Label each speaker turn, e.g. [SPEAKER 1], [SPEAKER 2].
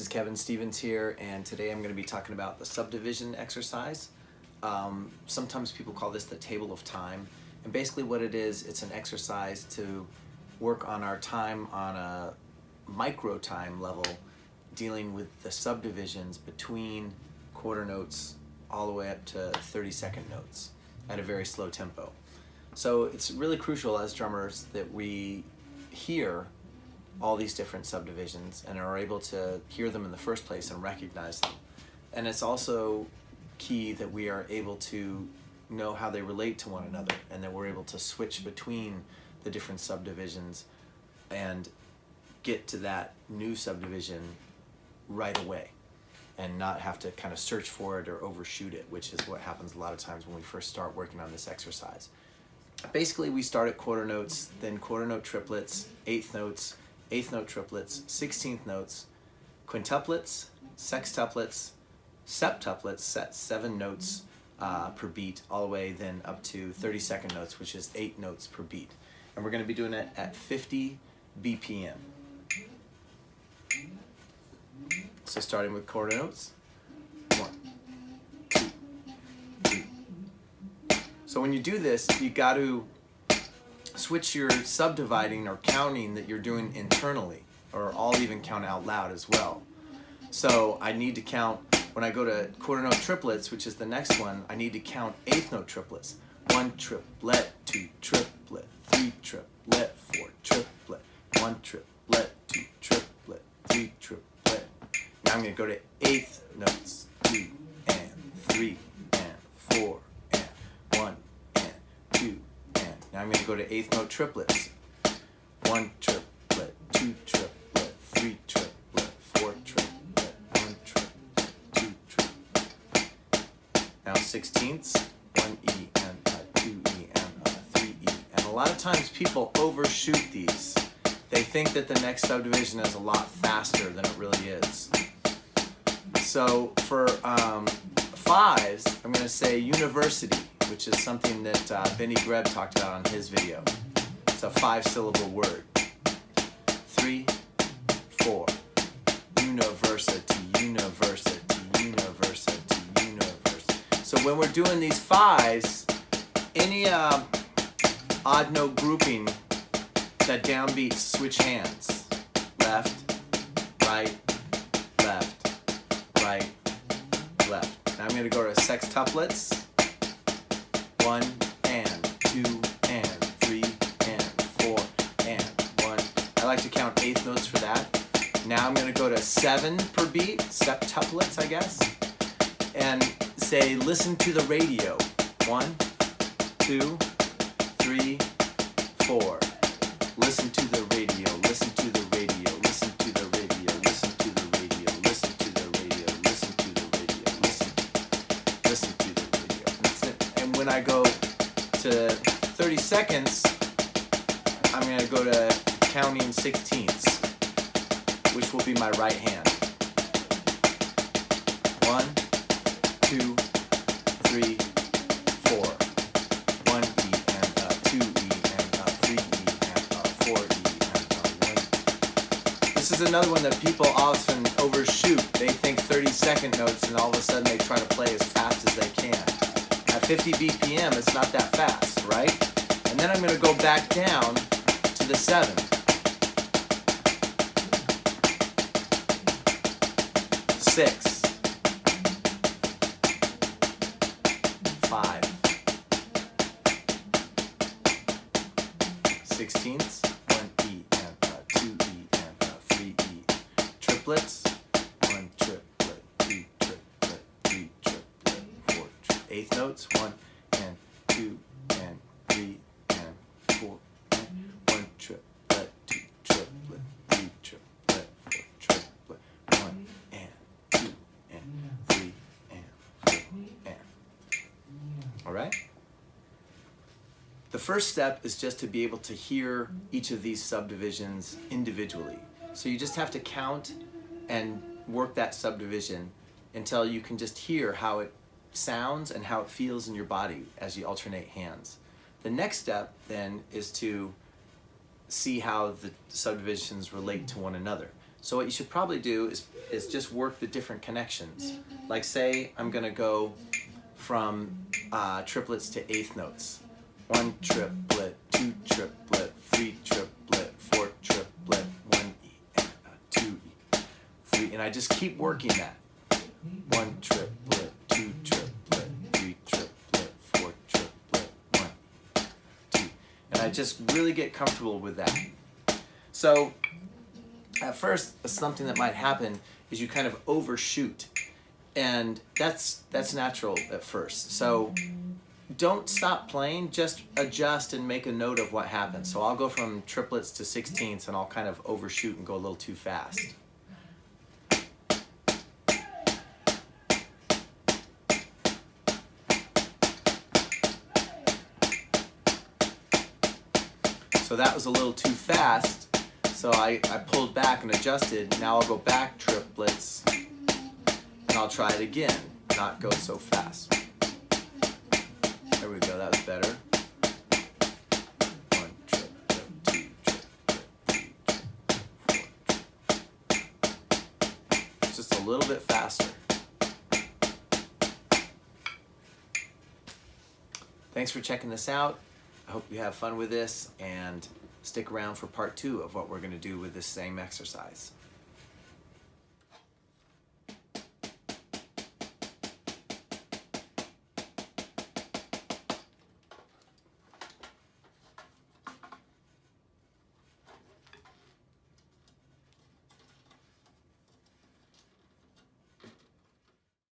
[SPEAKER 1] is Kevin Stevens here, and today I'm going to be talking about the subdivision exercise. Sometimes people call this the table of time, and basically what it is, it's an exercise to work on our time on a micro time level, dealing with the subdivisions between quarter notes all the way up to 30-second notes at a very slow tempo. So it's really crucial as drummers that we hear all these different subdivisions and are able to hear them in the first place and recognize them. And it's also key that we are able to know how they relate to one another, and that we're able to switch between the different subdivisions and get to that new subdivision right away and not have to kind of search for it or overshoot it, which is what happens a lot of times when we first start working on this exercise. Basically, we start at quarter notes, then quarter note triplets, eighth notes, eighth note triplets, 16th notes, quintuplets, sextuplets, septuplets, that's 7 notes per beat, all the way then up to 30-second notes, which is 8 notes per beat. And we're going to be doing it at 50 BPM. So starting with quarter notes, 1, 2, 3. So when you do this, you got to switch your subdividing or counting that you're doing internally, or I'll even count out loud as well. So I need to count, when I go to quarter note triplets, which is the next one, I need to count eighth note triplets. 1 triplet, 2 triplet, 3 triplet, 4 triplet, 1 triplet, 2 triplet, 3 triplet. Now I'm going to go to eighth notes, 2 and 3 and 4 and 1 and 2 and. Now I'm going to go to eighth note triplets. 1 triplet, 2 triplet, 3 triplet, 4 triplet, 1 triplet, 2 triplet. Now 16ths, 1 E and a 2 E and a 3 E. And a lot of times people overshoot these. They think that the next subdivision is a lot faster than it really is. So for fives, I'm going to say university, which is something that Benny Greb talked about on his video. It's a 5-syllable word. 3, 4, university, university, university, university. So when we're doing these fives, any odd note grouping, that downbeats switch hands. Left, right, left, right, left. Now I'm going to go to sextuplets. 1 and 2 and 3 and 4 and 1. I like to count eighth notes for that. Now I'm going to go to 7 per beat, septuplets I guess, and say listen to the radio. 1, 2, 3, 4. Listen to the radio, listen to the radio, listen to the radio, listen to the radio, listen to the radio, listen to the radio, listen to the radio. And that's it. And when I go to 30 seconds, I'm going to go to counting 16ths, which will be my right hand. 1, 2, 3, 4. 1 E and 2 E and 3 E and 4 E and 1. This is another one that people often overshoot. They think 30-second notes, and all of a sudden they try to play as fast as they can. At 50 BPM, it's not that fast, right? And then I'm going to go back down to the 7. 6. 5. 16ths, 1 E and 2 E and 3 E. Triplets, 1 triplet, 2 triplet, 3 triplet, 4 triplet. Eighth notes, 1 and 2 and 3 and 4 and 1 triplet, 2 triplet, 3 triplet, 4 triplet, 1 and 2 and 3 and 4 and. All right? The first step is just to be able to hear each of these subdivisions individually. So you just have to count and work that subdivision until you can just hear how it sounds and how it feels in your body as you alternate hands. The next step then is to see how the subdivisions relate to one another. So what you should probably do is just work the different connections. Like say I'm gonna go from triplets to eighth notes. 1 triplet, 2 triplet, 3 triplet, 4 triplet, 1 E, 2 E, 3, and I just keep working that. 1 triplet, 2 triplet, 3 triplet, 4 triplet, 1 E, 2. And I just really get comfortable with that. So at first, something that might happen is you kind of overshoot, and that's natural at first. So don't stop playing, just adjust and make a note of what happens. So I'll go from triplets to sixteenths, and I'll kind of overshoot and go a little too fast. So that was a little too fast. So I pulled back and adjusted. Now I'll go back triplets, and I'll try it again, not go so fast. There we go, that was better. 1 triplet, 2 triplet, 3 triplet, 4 triplet. Just a little bit faster. Thanks for checking this out. I hope you have fun with this, and stick around for part 2 of what we're going to do with this same exercise.